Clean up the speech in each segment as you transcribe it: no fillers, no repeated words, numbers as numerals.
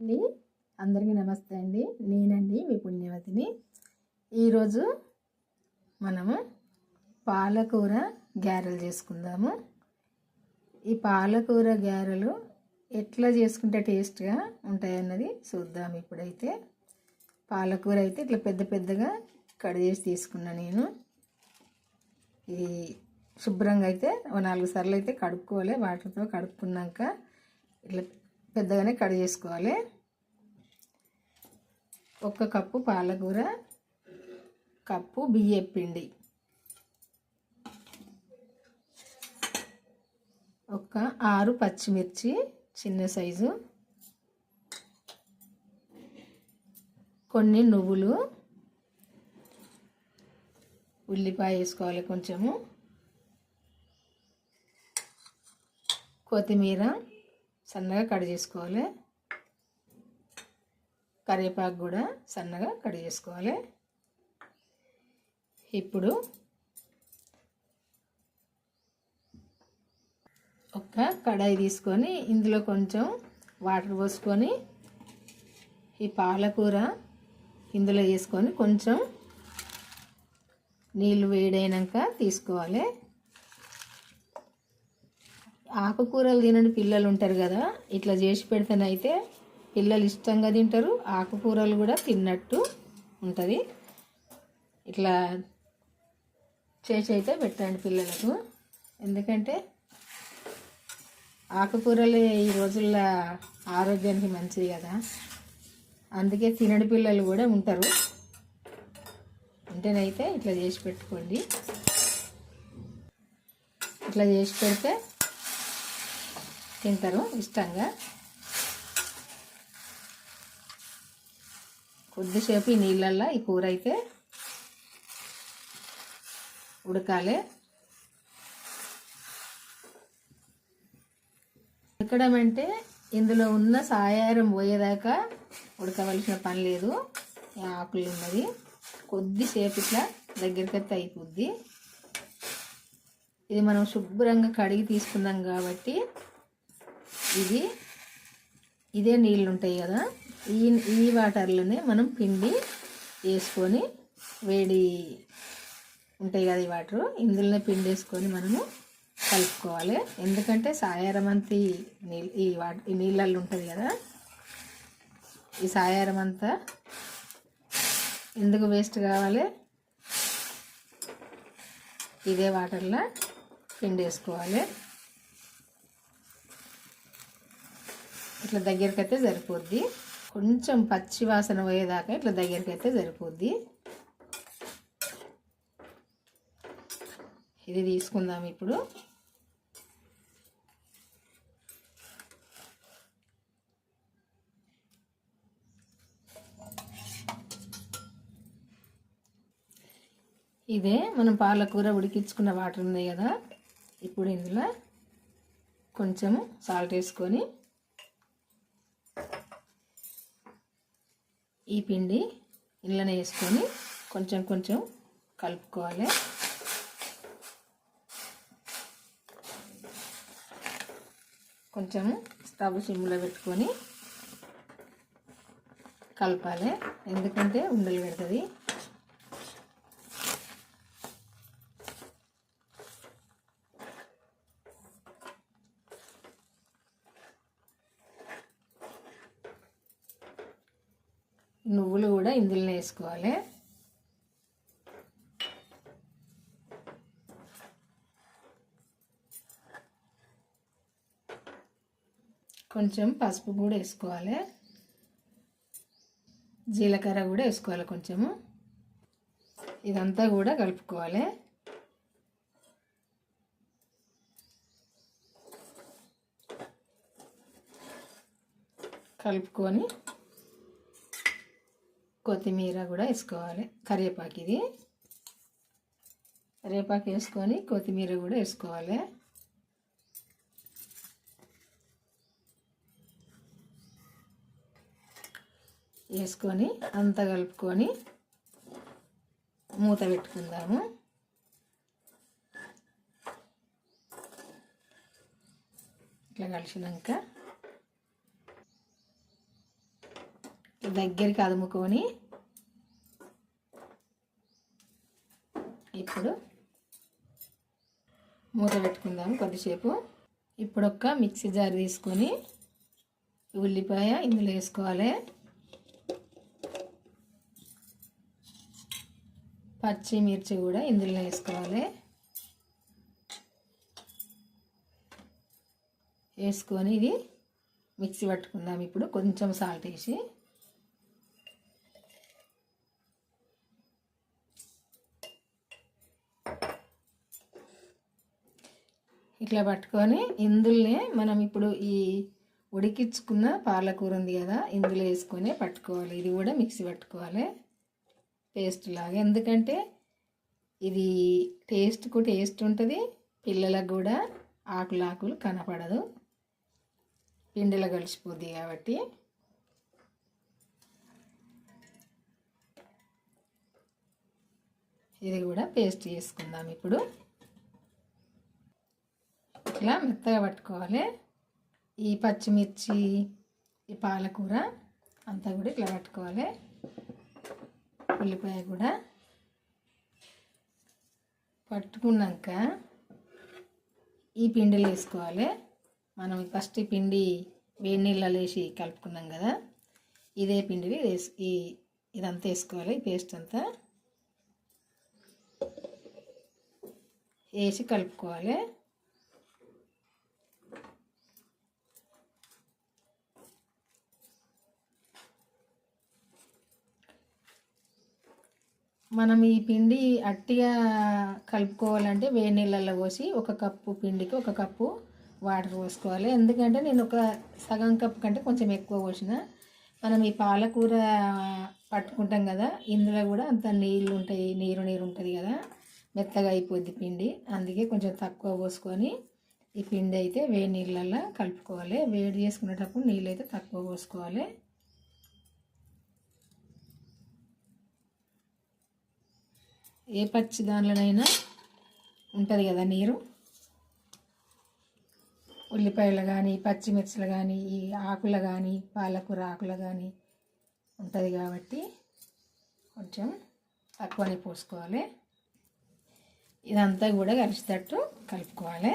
అండి అందరికీ నమస్తే అండి. నేనండి మీ పుణ్యవతిని. ఈరోజు మనము పాలకూర గారెలు చేసుకుందాము. ఈ పాలకూర గారెలు ఎట్లా చేసుకుంటే టేస్ట్గా ఉంటాయన్నది చూద్దాం. ఇప్పుడైతే పాలకూర అయితే ఇట్లా పెద్ద పెద్దగా కట్ చేసి తీసుకున్నా నేను. ఇది శుభ్రంగా అయితే 4 సార్లు అయితే కడుక్కోవాలి. వాటర్తో కడుక్కున్నాక ఇట్లా పెద్దగానే కట్ చేసుకోవాలి. 1 కప్పు పాలకూర, కప్పు బియ్యం పిండి, 6 పచ్చిమిర్చి చిన్న సైజు, కొన్ని నువ్వులు, ఉల్లిపాయ వేసుకోవాలి కొంచెము, కొత్తిమీర సన్నగా కట్ చేసుకోవాలి, కరివేపాకు కూడా సన్నగా కట్ చేసుకోవాలి. ఇప్పుడు ఒక కడాయి తీసుకొని ఇందులో కొంచెం వాటర్ పోసుకొని ఈ పాలకూర ఇందులో వేసుకొని కొంచెం నీళ్ళు వేడైనాక తీసుకోవాలి. ఆకుకూరలు తినని పిల్లలు ఉంటారు కదా, ఇట్లా చేసి పెడితేనైతే పిల్లలు ఇష్టంగా తింటారు. ఆకుకూరలు కూడా తిన్నట్టు ఉంటుంది. ఇట్లా చేసి అయితే పెట్టండి పిల్లలకు. ఎందుకంటే ఆకుకూరలు ఈ రోజుల్లో ఆరోగ్యానికి మంచిది కదా, అందుకే తినని పిల్లలు కూడా ఉంటారు. ఉంటేనైతే ఇట్లా చేసి పెట్టుకోండి. ఇట్లా చేసి పెడితే తింటారు ఇష్టంగా. కొద్దిసేపు ఈ నీళ్ళల్లో ఈ కూర అయితే ఉడకాలి. ఉడకడం అంటే ఇందులో ఉన్న సాయారం పోయేదాకా ఉడకవలసిన పని లేదు. ఆకులు ఉన్నది కొద్దిసేపు ఇట్లా దగ్గరికి అయిపోద్ది. ఇది మనం శుభ్రంగా కడిగి తీసుకున్నాం కాబట్టి ఇదే నీళ్ళు ఉంటాయి కదా, ఈ వాటర్లోనే మనం పిండి వేసుకొని, వేడి ఉంటాయి కదా ఈ వాటర్, ఇందులోనే పిండి వేసుకొని మనము కలుపుకోవాలి. ఎందుకంటే సాయారం అంతా ఈ నీళ్ళల్లో ఉంటుంది కదా, ఈ సాయారం అంతా ఎందుకు వేస్ట్ కావాలి, ఇదే వాటర్లో పిండి వేసుకోవాలి. ఇట్లా దగ్గరికి అయితే సరిపోద్ది. కొంచెం పచ్చి వాసన పోయేదాకా ఇట్లా దగ్గరికి అయితే సరిపోద్ది. ఇది తీసుకుందాం ఇప్పుడు. ఇదే మనం పాలకూర ఉడికించుకున్న వాటర్ ఉన్నాయి కదా, ఇప్పుడు ఇందులో కొంచెము సాల్ట్ వేసుకొని ఈ పిండి ఇందులోనే వేసుకొని కొంచెం కొంచెం కలుపుకోవాలి. కొంచెము స్టవ్ సిమ్లో పెట్టుకొని కలపాలి, ఎందుకంటే ఉండలు పెడుతుంది. నువ్వులు కూడా ఇందులోనే వేసుకోవాలి. కొంచెం పసుపు కూడా వేసుకోవాలి, జీలకర్ర కూడా వేసుకోవాలి కొంచెము. ఇదంతా కూడా కలుపుకోవాలి. కలుపుకొని కొత్తిమీర కూడా వేసుకోవాలి, కరివేపాకు వేసుకొని కొత్తిమీర కూడా వేసుకోవాలి. వేసుకొని అంతా కలుపుకొని మూత పెట్టుకుందాము. ఇట్లా కలిసినాక దగ్గరికి అదుముకొని ఇప్పుడు మూత పెట్టుకుందాం కొద్దిసేపు. ఇప్పుడు ఒక మిక్సీ జార్ తీసుకొని ఉల్లిపాయ ఇందులో వేసుకోవాలి, పచ్చిమిర్చి కూడా ఇందులో వేసుకోవాలి. వేసుకొని ఇది మిక్సీ పట్టుకుందాం. ఇప్పుడు కొంచెం సాల్ట్ వేసి ఇట్లా పట్టుకొని ఇందులోనే మనం ఇప్పుడు ఈ ఉడికించుకున్న పాలకూర ఉంది కదా, ఇందులో వేసుకొని పట్టుకోవాలి. ఇది కూడా మిక్సీ పట్టుకోవాలి పేస్ట్ లాగా. ఎందుకంటే ఇది టేస్ట్కు టేస్ట్ ఉంటుంది, పిల్లలకు కూడా ఆకులు కనపడదు, పిండిలో కలిసిపోద్ది కాబట్టి. ఇది కూడా పేస్ట్ చేసుకుందాం. ఇప్పుడు ఇట్లా మెత్తగా పట్టుకోవాలి. ఈ పచ్చిమిర్చి, ఈ పాలకూర అంతా కూడా ఇట్లా పట్టుకోవాలి. ఉల్లిపాయ కూడా పట్టుకున్నాక ఈ పిండిలో వేసుకోవాలి. మనం ఫస్ట్ ఈ పిండి వేడి నీళ్ళలో వేసి కలుపుకున్నాం కదా, ఇదే పిండిని ఇదంతా వేసుకోవాలి. ఈ పేస్ట్ అంతా వేసి కలుపుకోవాలి. మనం ఈ పిండి అట్టిగా కలుపుకోవాలంటే వేడి నీళ్ళల్లో పోసి ఒక కప్పు పిండికి ఒక కప్పు వాటర్ పోసుకోవాలి. ఎందుకంటే నేను ఒక సగం కప్పు కంటే కొంచెం ఎక్కువ పోసిన, మనం ఈ పాలకూర పట్టుకుంటాం కదా, ఇందులో కూడా అంత నీళ్ళు ఉంటాయి, నీరు ఉంటుంది కదా, మెత్తగా అయిపోద్ది పిండి. అందుకే కొంచెం తక్కువ పోసుకొని ఈ పిండి అయితే వేడి నీళ్ళల్లో కలుపుకోవాలి. వేడి చేసుకునేటప్పుడు నీళ్ళు అయితే తక్కువ పోసుకోవాలి. ఏ పచ్చి దానిలోనైనా ఉంటుంది కదా నీరు, ఉల్లిపాయలు కానీ పచ్చిమిర్చిలు కానీ ఈ ఆకులు కానీ పాలకూర ఆకులు కానీ ఉంటుంది కాబట్టి కొంచెం తక్కువనే పోసుకోవాలి. ఇదంతా కూడా కలిసేటట్టు కలుపుకోవాలి.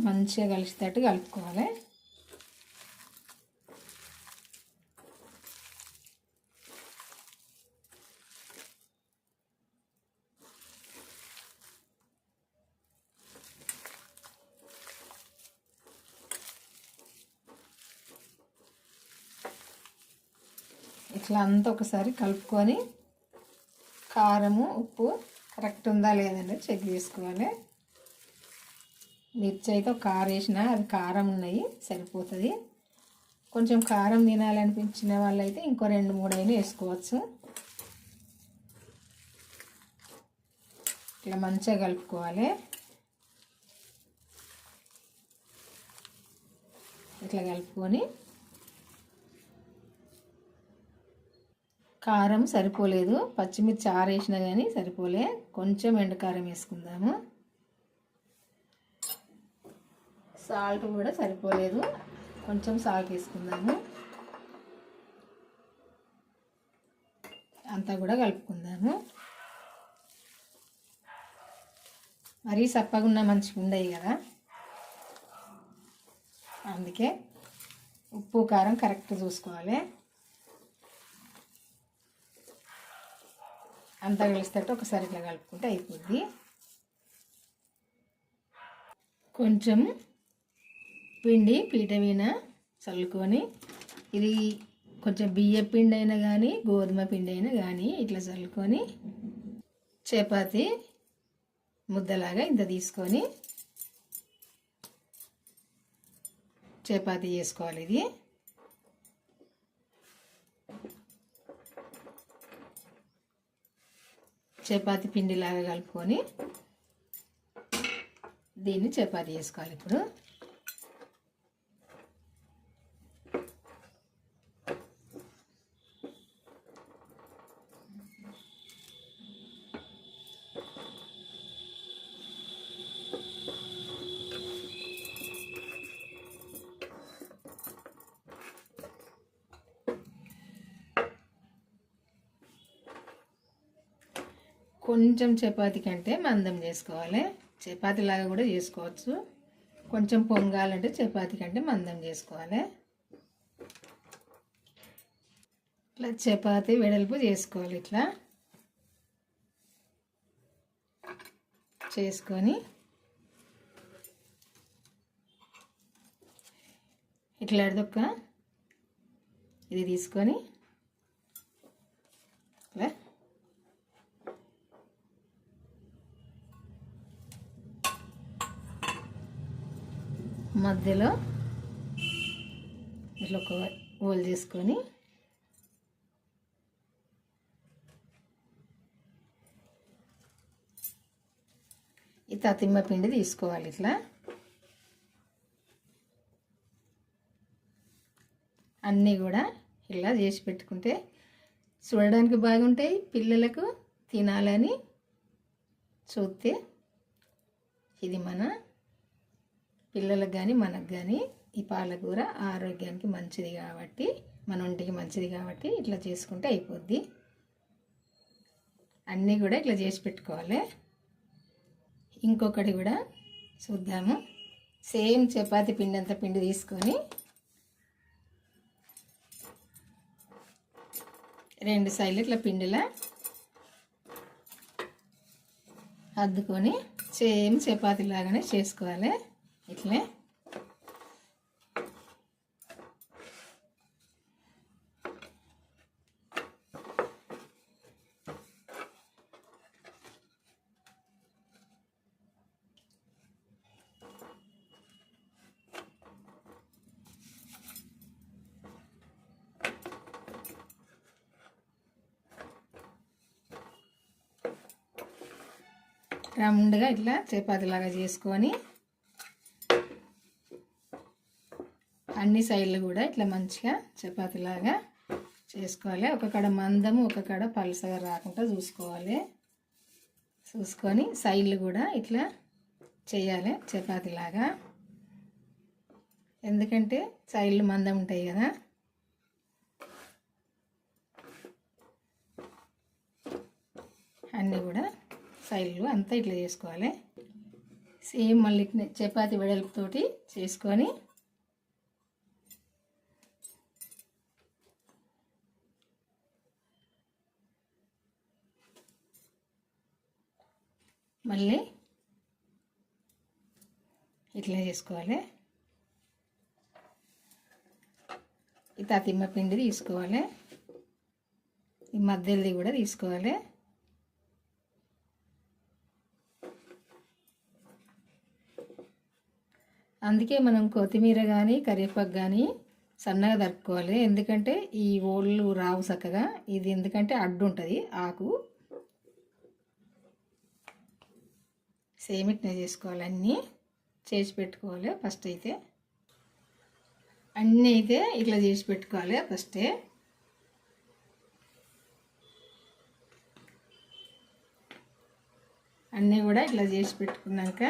మంచిగా కలిసేటట్టు కలుపుకోవాలి. ఇట్లా అంతా ఒకసారి కలుపుకొని కారము ఉప్పు కరెక్ట్ ఉందా లేదంటే చెక్ చేసుకోవాలి. మిర్చి అయితే ఒక కారం వేసిన అది కారం ఉన్నాయి సరిపోతుంది. కొంచెం కారం తినాలనిపించిన వాళ్ళైతే ఇంకో 2-3 అయినా వేసుకోవచ్చు. ఇట్లా మంచిగా కలుపుకోవాలి. ఇట్లా కలుపుకొని కారం సరిపోలేదు, పచ్చిమిర్చి ఆరేసినా కానీ సరిపోలే, కొంచెం ఎండుకారం వేసుకుందాము. సాల్ట్ కూడా సరిపోలేదు, కొంచెం సాల్ట్ వేసుకుందాము. అంతా కూడా కలుపుకుందాము. మరీ సప్పగా ఉన్న మంచిగా ఉండయి కదా, అందుకే ఉప్పు కారం కరెక్ట్ చూసుకోవాలి. అంతా కలిసేటట్టు ఒకసారి ఇట్లా కలుపుకుంటే అయిపోద్ది. కొంచెం పిండి పీట మీద చల్లుకొని, ఇది కొంచెం బియ్య పిండి అయినా కానీ గోధుమ పిండి అయినా కానీ ఇట్లా చల్లుకొని చపాతీ ముద్దలాగా ఇంత తీసుకొని చపాతీ చేసుకోవాలి. ఇది చపాతీ పిండిలాగా కలుపుకొని దీన్ని చపాతీ చేసుకోవాలి. ఇప్పుడు కొంచెం చపాతీ కంటే మందం చేసుకోవాలి. చపాతీ లాగా కూడా చేసుకోవచ్చు. కొంచెం పొంగాలంటే చపాతీ కంటే మందం చేసుకోవాలి. ఇట్లా చపాతీ వెడల్పు చేసుకోవాలి. ఇట్లా చేసుకొని ఇట్లా అడదొక్క ఇది తీసుకొని ఇట్లా మధ్యలో ఇట్లా ఒక హోల్ చేసుకొని ఈ తతిమ్మ పిండి తీసుకోవాలి. ఇట్లా అన్నీ కూడా ఇలా చేసి పెట్టుకుంటే చూడడానికి బాగుంటాయి. పిల్లలకు తినాలని చూస్తే ఇది మన పిల్లలకు కానీ మనకు కానీ ఈ పాలకూర ఆరోగ్యానికి మంచిది కాబట్టి, మన ఒంటికి మంచిది కాబట్టి ఇట్లా చేసుకుంటే అయిపోద్ది. అన్నీ కూడా ఇట్లా చేసి పెట్టుకోవాలి. ఇంకొకటి కూడా చూద్దాము. సేమ్ చపాతీ పిండి అంత పిండి తీసుకొని 2 సైడ్లు ఇట్లా పిండిలా అద్దుకొని సేమ్ చపాతీ లాగానే చేసుకోవాలి. ఇట్లే రౌండ్గా ఇట్లా చపాతీలాగా చేసుకొని అన్ని సైడ్లు కూడా ఇట్లా మంచిగా చపాతీలాగా చేసుకోవాలి. ఒక కడ మందము ఒక కడ పలసగా రాకుండా చూసుకోవాలి. చూసుకొని సైడ్లు కూడా ఇట్లా చేయాలి చపాతీలాగా. ఎందుకంటే సైడ్లు మందం ఉంటాయి కదా. అన్నీ కూడా సైడ్లు అంతా ఇట్లా చేసుకోవాలి. సేమ్ మళ్ళీ చపాతీ వెడల్పుతోటి చేసుకొని మళ్ళీ ఇట్లా చేసుకోవాలి. ఈ తతిమ్మ పిండి తీసుకోవాలి. ఈ మధ్యది కూడా తీసుకోవాలి. అందుకే మనం కొత్తిమీర కానీ కరివేపాకు కానీ సన్నగా తరుక్కోవాలి. ఎందుకంటే ఈ ఓళ్ళు రావు చక్కగా. ఇది ఎందుకంటే అడ్డు ఉంటుంది ఆకు. సేమ్ ఇట్లా చేసుకోవాలి. అన్నీ చేసి పెట్టుకోవాలి. ఫస్ట్ అయితే అన్నీ అయితే ఇట్లా చేసి పెట్టుకోవాలి. ఫస్టే అన్నీ కూడా ఇట్లా చేసి పెట్టుకున్నాక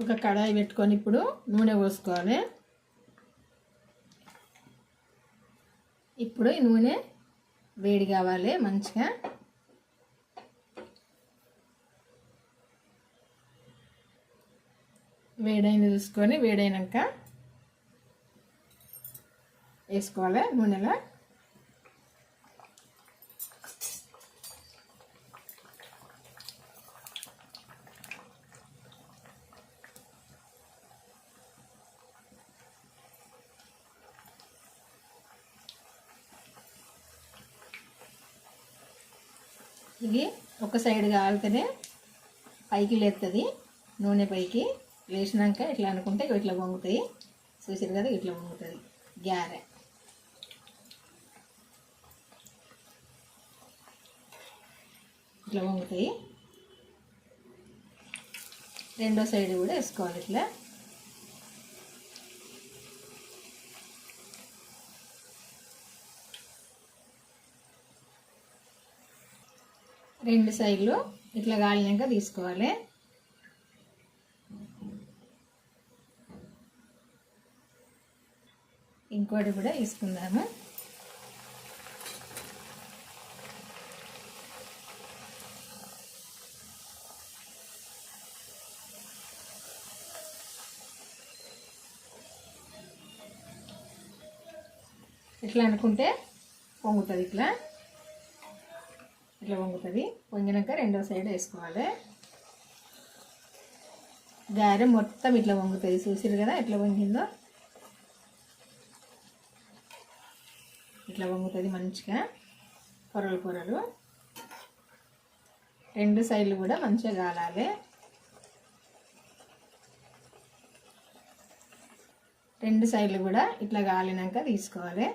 ఒక కడాయి పెట్టుకొని ఇప్పుడు నూనె పోసుకోవాలి. ఇప్పుడు ఈ నూనె వేడి కావాలి మంచిగా. వేడైంది చూసుకొని వేడైనాక వేసుకోవాలి నూనెలో. ఇది ఒక సైడ్ కాలితేనే పైకి లేస్తుంది. నూనె పైకి లేచినాక ఇట్లా అనుకుంటే ఇట్లా వంగుతాయి. చూసారు కదా ఇట్లా వంగుతుంది గ్యారె. ఇట్లా వంగుతాయి. రెండో సైడ్ కూడా వేసుకోవాలి. ఇట్లా రెండు సైడ్లు ఇట్లా కాలినాక తీసుకోవాలి. ఇంకోటి కూడా వేసుకుందాము. ఇట్లా అనుకుంటే పొంగుతుంది. ఇట్లా పొంగుతుంది. పొంగినాక రెండో సైడ్ వేసుకోవాలి. గారె మొత్తం ఇట్లా పొంగుతుంది. చూసిరు కదా ఎట్లా పొంగిందో. ఇట్లా పొంగుతుంది మంచిగా, పొరలు పొరలు. రెండు సైడ్లు కూడా మంచిగా కాలాలి. రెండు సైడ్లు కూడా ఇట్లా కాలినాక తీసుకోవాలి.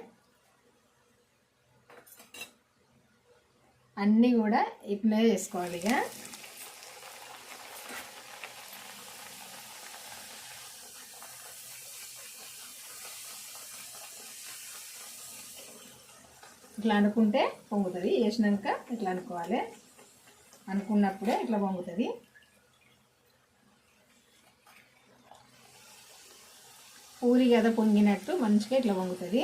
అన్నీ కూడా ఇట్లా వేసుకోవాలి. ఇక ఇట్లా అనుకుంటే పొంగుతుంది. వేసినాక ఇట్లా అనుకోవాలి. అనుకున్నప్పుడే ఇట్లా పొంగుతుంది. పూరి కదా పొంగినట్టు మంచిగా ఇట్లా పొంగుతుంది.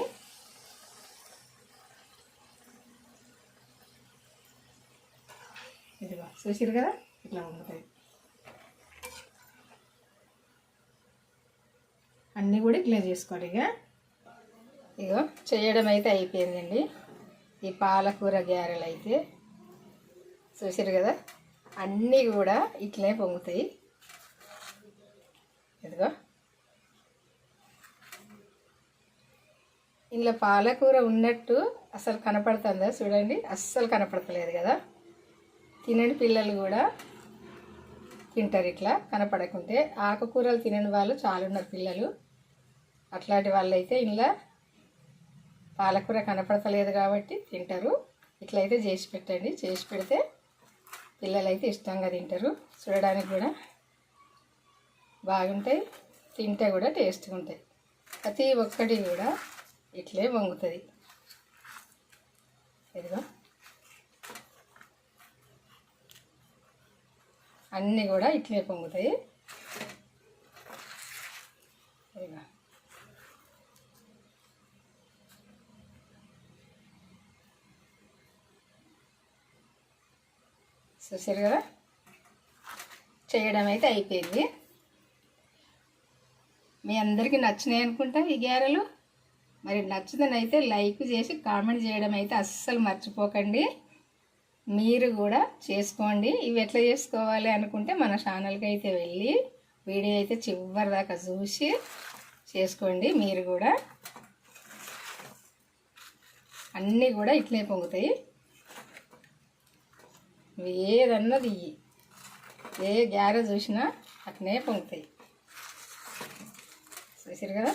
ఇదిగో చూసిరు కదా ఇట్లా పొంగుతుంది. అన్నీ కూడా ఇట్లా చేసుకోవాలి. ఇగో చేయడం అయితే అయిపోయిందండి. ఈ పాలకూర గారెలు అయితే చూసారు కదా, అన్నీ కూడా ఇట్లనే పొంగుతాయి. ఇదిగో ఇందులో పాలకూర ఉన్నట్టు అసలు కనపడుతుందా చూడండి, అస్సలు కనపడతలేదు కదా. తినని పిల్లలు కూడా తింటారు ఇట్లా కనపడకుంటే. ఆకుకూరలు తినని వాళ్ళు చాలా ఉన్నారు పిల్లలు. అట్లాంటి వాళ్ళు అయితే ఇంట్లో పాలకూర కనపడతలేదు కాబట్టి తింటారు. ఇట్లయితే చేసి పెట్టండి. చేసి పెడితే పిల్లలు అయితే ఇష్టంగా తింటారు. చూడడానికి కూడా బాగుంటాయి, తింటే కూడా టేస్ట్గా ఉంటాయి. ప్రతి ఒక్కటి కూడా ఇట్లే వంగుతుంది. ఇదిగో అన్నీ కూడా ఇట్లే పొంగుతాయి. ఇదిగో చూసారు కదా, చేయడం అయితే అయిపోయింది. మీ అందరికీ నచ్చినాయి అనుకుంటా ఈ గారెలు. మరి నచ్చిందనైతే లైక్ చేసి కామెంట్ చేయడం అయితే అస్సలు మర్చిపోకండి. మీరు కూడా చేసుకోండి. ఇవి ఎట్లా చేసుకోవాలి అనుకుంటే మన ఛానల్కి అయితే వెళ్ళి వీడియో అయితే చివరి దాకా చూసి చేసుకోండి. మీరు కూడా అన్నీ కూడా ఇట్లే పొంగుతాయి. ఏదన్నది ఏ గారె చూసినా అట్నే పొంగుతాయి. చూసారు కదా,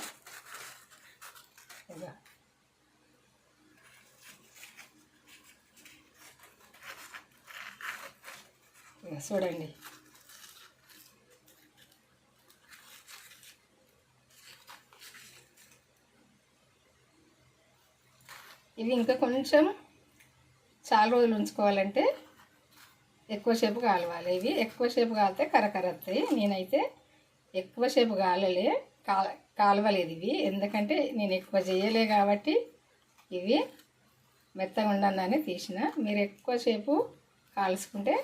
చూడండి. ఇవి ఇంకా కొంచెం చాలా రోజులు ఉంచుకోవాలంటే ఎక్కువసేపు కాలవాలి. ఇవి ఎక్కువసేపు కాలితే కరకరస్తాయి. నేనైతే ఎక్కువసేపు కాలవలేదు ఇవి, ఎందుకంటే నేను ఎక్కువ చేయలే కాబట్టి ఇవి మెత్తగా ఉండని తీసిన. మీరు ఎక్కువసేపు కాల్చుకుంటే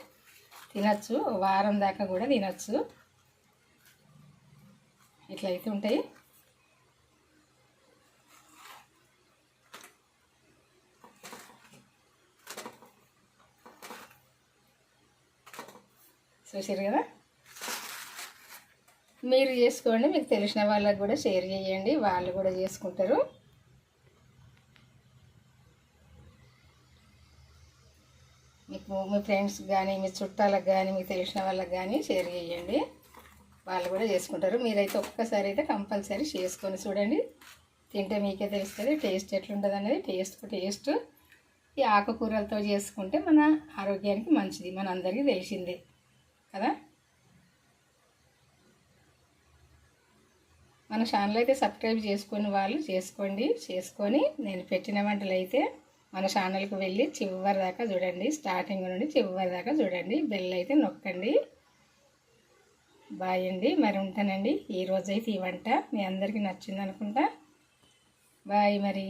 తినచ్చు, వారం దాకా కూడా తినచ్చు. ఇట్లయితే ఉంటాయి. చూసారు కదా, మీరు చేసుకోండి. మీకు తెలిసిన వాళ్ళకి కూడా షేర్ చేయండి, వాళ్ళు కూడా చేసుకుంటారు. మీకు మీ ఫ్రెండ్స్ కానీ మీ చుట్టాలకు కానీ మీకు తెలిసిన వాళ్ళకి కానీ షేర్ చేయండి, వాళ్ళు కూడా చేసుకుంటారు. మీరైతే ఒక్కసారి అయితే కంపల్సరీ చేసుకొని చూడండి, తింటే మీకే తెలుస్తుంది టేస్ట్ ఎట్లుంటుంది అనేది. టేస్ట్ ఈ ఆకుకూరలతో చేసుకుంటే మన ఆరోగ్యానికి మంచిది, మన అందరికీ తెలిసిందే కదా. మన ఛానల్ అయితే సబ్స్క్రైబ్ చేసుకొని వాళ్ళు చేసుకొని నేను పెట్టిన వంటలు అయితే మన ఛానల్కి వెళ్ళి చివరి దాకా చూడండి, స్టార్టింగ్ నుండి చివరి దాకా చూడండి. బెల్ అయితే నొక్కండి. బాయ్ అండి, మరి ఉంటానండి. ఈరోజైతే ఈ వంట మీ అందరికీ నచ్చింది అనుకుంటా. బాయ్ మరి.